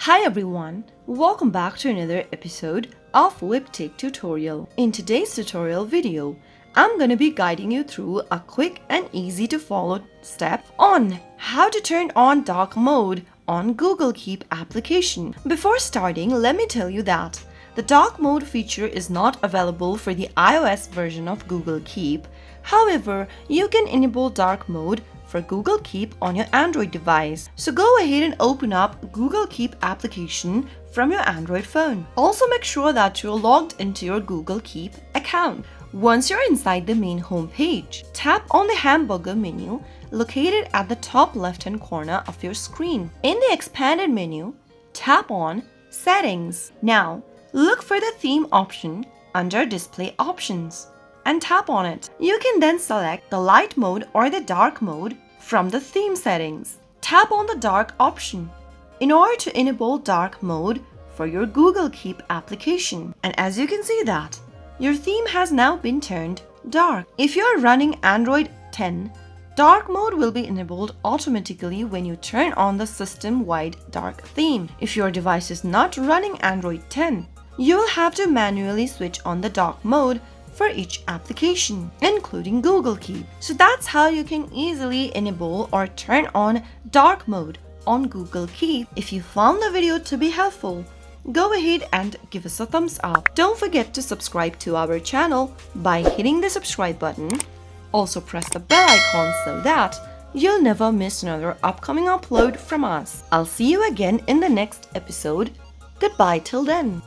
Hi everyone, welcome back to another episode of Webtech Tutorial. In today's tutorial video, I'm going to be guiding you through a quick and easy to follow step on how to turn on dark mode on Google Keep application. Before starting, let me tell you that the dark mode feature is not available for the iOS version of Google Keep. However, you can enable dark mode for Google Keep on your Android device. So go ahead and open up Google Keep application from your Android phone. Also make sure that you're logged into your Google Keep account. Once you're inside the main home page, tap on the hamburger menu located at the top left-hand corner of your screen. In the expanded menu, tap on Settings. Now, look for the theme option under Display Options and tap on it. You can then select the light mode or the dark mode from the theme settings. Tap on the dark option in order to enable dark mode for your Google Keep application. And as you can see that, your theme has now been turned dark. If you are running Android 10, dark mode will be enabled automatically when you turn on the system-wide dark theme. If your device is not running Android 10, you will have to manually switch on the dark mode for each application, including Google Keep. So that's how you can easily enable or turn on dark mode on Google Keep. If you found the video to be helpful, go ahead and give us a thumbs up. Don't forget to subscribe to our channel by hitting the subscribe button. Also press the bell icon so that you'll never miss another upcoming upload from us. I'll see you again in the next episode. Goodbye till then.